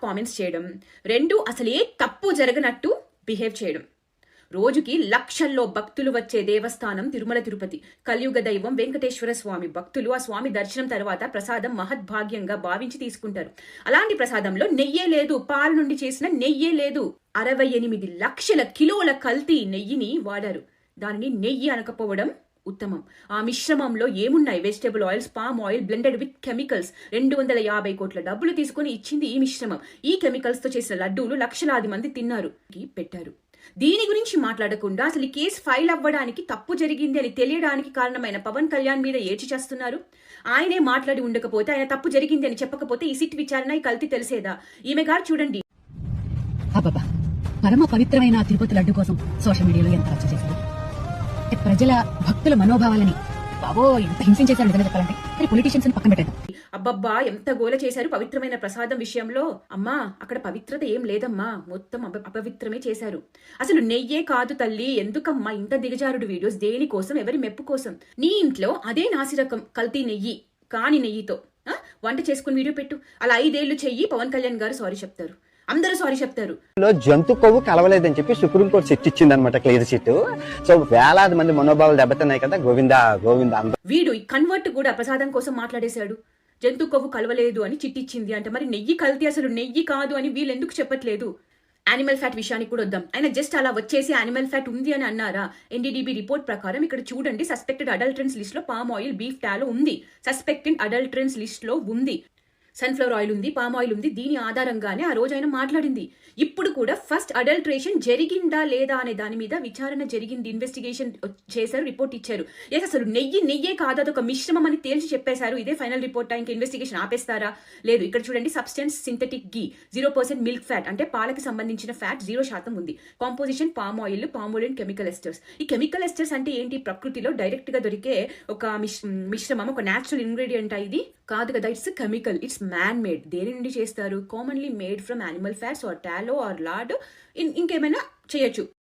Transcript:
Comments చేయడం, 2 అసలే తప్పు జరగనట్టు బిహేవ్ చేయడం. రోజుకి లక్షల్లో భక్తులు వచ్చే దేవస్థానం తిరుమల తిరుపతి. కలియుగ దైవం వెంకటేశ్వర స్వామి. భక్తులు ఆ స్వామి దర్శనం తర్వాత ప్రసాదం మహద్భాగ్యంగా భావించి తీసుకుంటారు. అలాంటి ప్రసాదంలో నెయ్యే లేదు, పాలు నుండి చేసిన నెయ్యే లేదు. 68 లక్షల కిలోల కల్తీ నెయ్యిని వాడారు. దానిని నెయ్యి అనకపోవడం ఉత్తమం. ఆ మిశ్రమంలో ఏమున్నాయి? Vegetable oils, palm oil blended with chemicals. 250 కోట్ల డబ్బులు తీసుకుని ఇచ్చింది ఈ మిశ్రమం. ఈ కెమికల్స్ తో చేసిన లడ్డూలు లక్షలాది మంది తిన్నారు, పెట్టారు. దీని గురించి మాట్లాడకుండా అసలు ఈ కేసు ఫైల్ అవ్వడానికి తప్పు జరిగింది అని తెలియడానికి కారణమైన పవన్ కళ్యాణ్ మీద ఏడ్చి చేస్తున్నారు. ఆయనే మాట్లాడి ఉండకపోతే, ఆయన తప్పు జరిగింది అని చెప్పకపోతే ఈ సిట్ విచారణ ఈ కల్తీ తెలిసేదా? ఈమె గారు చూడండి, అబ్బబ్బా, పరమ పవిత్రమైన తిరుపతి లడ్డు కోసం సోషల్ మీడియాలో ఎంత రచ్చ చేశారు. ప్రజల భక్తుల మనోభావాలని బాబో ఎంత హింసించేశారు నిజంగా చెప్పాలంటే. కానీ పొలిటీషియన్స్ పక్కన పెట్టారు. అబ్బబ్బా ఎంత గోల చేశారు పవిత్రమైన ప్రసాదం విషయంలో. అమ్మా, అక్కడ పవిత్రత ఏం లేదమ్మా, మొత్తం అపవిత్రమే చేశారు. అసలు నెయ్యే కాదు తల్లి, ఎందుకమ్మా ఇంత దిగజారుడు వీడియోస్? దేనికోసం? ఎవరి మెప్పు కోసం? నీ ఇంట్లో అదే నాసిరకం కల్తీ నెయ్యి కాని నెయ్యితో వంట చేసుకుని వీడియో పెట్టు. అలా 5 ఏళ్లు చెయ్యి, పవన్ కళ్యాణ్ గారు సారీ చెప్తారు, అందరూ సారీ చెప్తారు. జంతు కొవ్వు కలవలేదని చెప్పి సుప్రీంకోర్టు సిట్ ఇచ్చింది అనమాట, క్లియర్ సిట్. సో వేలాది మంది మనోభావాలు దెబ్బతిన్నాయి కదా. గోవిందా గోవిందా. వీడు ఈ కన్వర్ట్ కూడా ప్రసాదం కోసం మాట్లాడేశాడు. జంతు కొవ్వు కలవలేదు అని చిట్టిచ్చింది అంటే మరి నెయ్యి కల్తీ అసలు నెయ్యి కాదు అని వీళ్ళు ఎందుకు చెప్పట్లేదు? యానిమల్ ఫ్యాట్ విషయానికి కూడా వద్దాం. ఆయన జస్ట్ అలా వచ్చేసి యానిమల్ ఫ్యాట్ ఉంది అని అన్నారా? ఎన్డీడీబీ రిపోర్ట్ ప్రకారం ఇక్కడ చూడండి, సస్పెక్టెడ్ అడల్టరెన్స్ లిస్ట్ లో పామ్ ఆయిల్, బీఫ్ టాలో ఉంది. సస్పెక్టెడ్ అడల్టరెన్స్ లిస్ట్ లో ఉంది. సన్ఫ్లవర్ ఆయిల్ ఉంది, పామ్ ఆయిల్ ఉంది. దీని ఆధారంగానే ఆ రోజు ఆయన మాట్లాడింది. ఇప్పుడు కూడా ఫస్ట్ అడల్ట్రేషన్ జరిగిందా లేదా అనే దాని మీద విచారణ జరిగింది, ఇన్వెస్టిగేషన్ చేశారు, రిపోర్ట్ ఇచ్చారు. అసలు నెయ్యే కాదు, అదొక మిశ్రమం అని తేల్చి చెప్పేశారు. ఇదే ఫైనల్ రిపోర్ట్. ఇంకా ఇన్వెస్టిగేషన్ ఆపేస్తారా? లేదు. ఇక్కడ చూడండి, సబ్స్టెన్స్ సింథటిక్ గీ, 0% మిల్క్ ఫ్యాట్, అంటే పాలకి సంబంధించిన ఫ్యాట్ 0% ఉంది. Composition palm oil and chemical esters. ఈ కెమికల్ ఎస్టర్స్ అంటే ఏంటి? ప్రకృతిలో డైరెక్ట్ గా దొరికే ఒక మిశ్రమం, ఒక న్యాచురల్ ఇంగ్రీడియంట్. ఇది కాదు కదా, it's chemical, it's man made. దేని నుండి చేస్తారు? Commonly made from animal fats or tallow or lard. ఇంకేమైనా చేయొచ్చు.